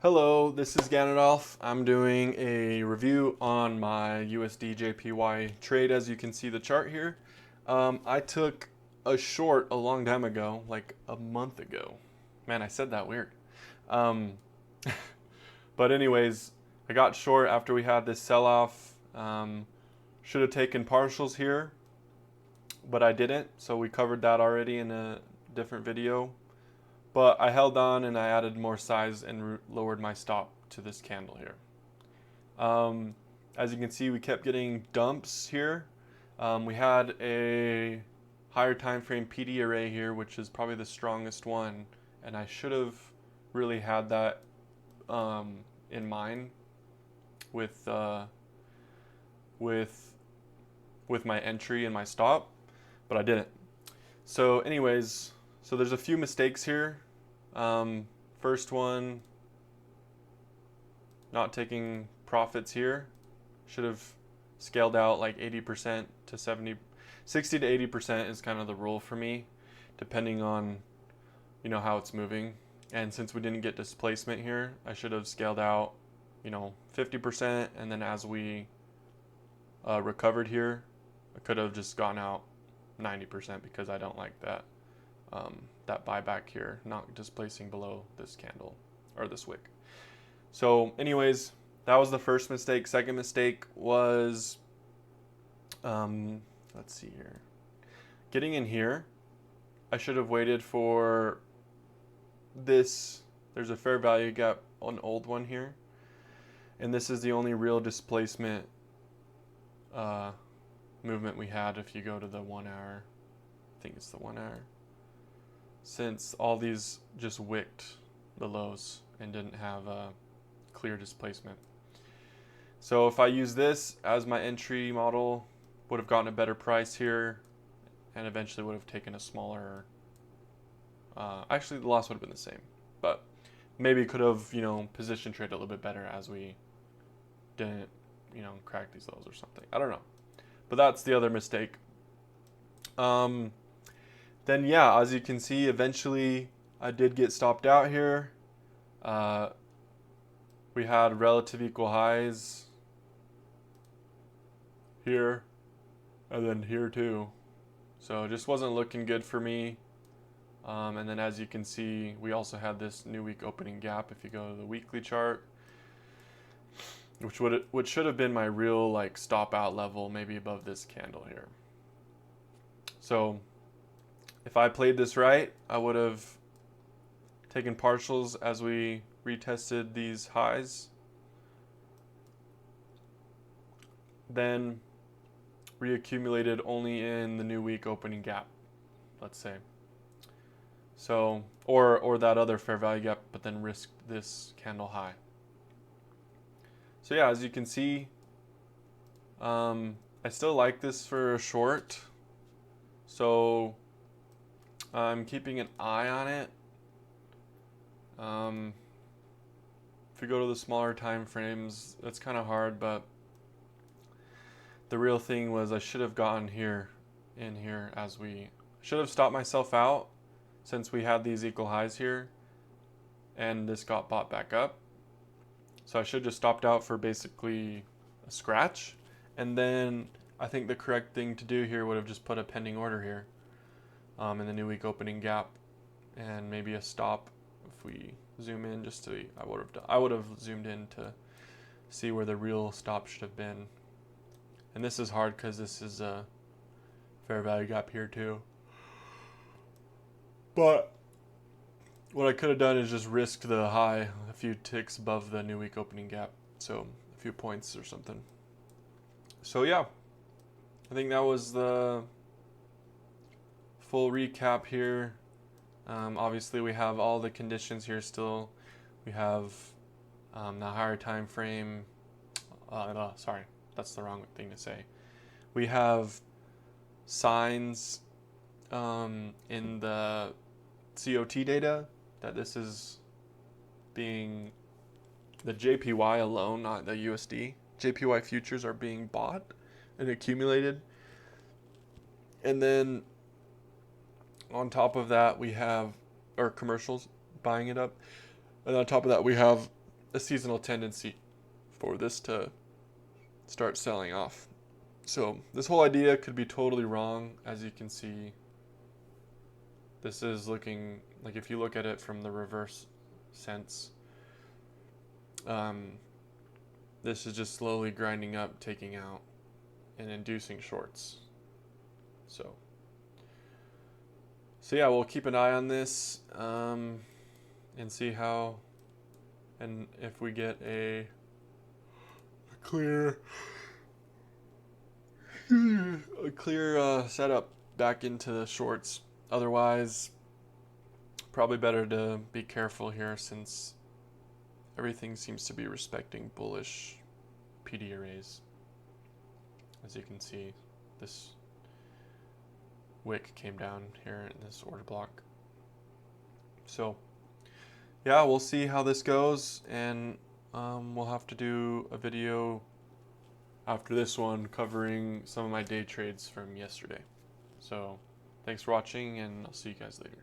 Hello, this is Ganondalf. I'm doing a review on my USDJPY trade. As you can see the chart here, I took a short a long time ago, like a month ago. Man, I said that weird. Um, but anyways, I got short after we had this sell-off. Should have taken partials here, but I didn't. So we covered that already in a different video. But I held on and I added more size and lowered my stop to this candle here. As you can see, we kept getting dumps here. We had a higher time frame PD array here, which is probably the strongest one, and I should have really had that in mind with with my entry and my stop, but I didn't. So, anyways, so there's a few mistakes here. First one, not taking profits here. Should have scaled out like 80% to 70, 60 to 80% is kind of the rule for me, depending on, how it's moving. And since we didn't get displacement here, I should have scaled out, 50%. And then as we recovered here, I could have just gone out 90% because I don't like that. That buyback here, not displacing below this candle or this wick. So anyways, that was the first mistake. Second mistake was, let's see here. Getting in here, I should have waited for this. There's a fair value gap on old one here. And this is the only real displacement movement we had if you go to the 1 hour. I think it's the 1 hour. Since all these just wicked the lows and didn't have a clear displacement. So if I use this as my entry model, would have gotten a better price here and eventually would have taken a smaller, actually the loss would have been the same, but maybe could have, position trade a little bit better as we didn't, crack these lows or something. I don't know. But that's the other mistake. Then yeah, as you can see, eventually I did get stopped out here. We had relative equal highs here and then here too. So it just wasn't looking good for me. And then as you can see, we also had this new week opening gap if you go to the weekly chart, which should have been my real like stop out level, maybe above this candle here. So if I played this right, I would have taken partials as we retested these highs. Then reaccumulated only in the new week opening gap, let's say. So, or that other fair value gap, but then risked this candle high. So yeah, as you can see, I still like this for a short. So I'm keeping an eye on it. If you go to the smaller time frames, it's kind of hard, but the real thing was I should have gotten in here as we should have stopped myself out since we had these equal highs here and this got bought back up. So I should have just stopped out for basically a scratch. And then I think the correct thing to do here would have just put a pending order here in the new week opening gap and maybe a stop if we zoom in just to, I would have zoomed in to see where the real stop should have been. And this is hard because this is a fair value gap here too. But what I could have done is just risked the high a few ticks above the new week opening gap. So a few points or something. So yeah, I think that was the full recap here. Obviously we have all the conditions here still. We have the higher time frame. Sorry, that's the wrong thing to say. We have signs in the COT data that this is being the JPY alone, not the USD. JPY futures are being bought and accumulated. And then on top of that, we have our commercials buying it up. And on top of that, we have a seasonal tendency for this to start selling off. So this whole idea could be totally wrong. As you can see, this is looking like, if you look at it from the reverse sense, this is just slowly grinding up, taking out, and inducing shorts. So yeah, we'll keep an eye on this and see how, and if we get a clear setup back into the shorts. Otherwise, probably better to be careful here, since everything seems to be respecting bullish PD arrays. As you can see, this wick came down here in this order block. So yeah, we'll see how this goes, and we'll have to do a video after this one covering some of my day trades from yesterday. So thanks for watching, and I'll see you guys later.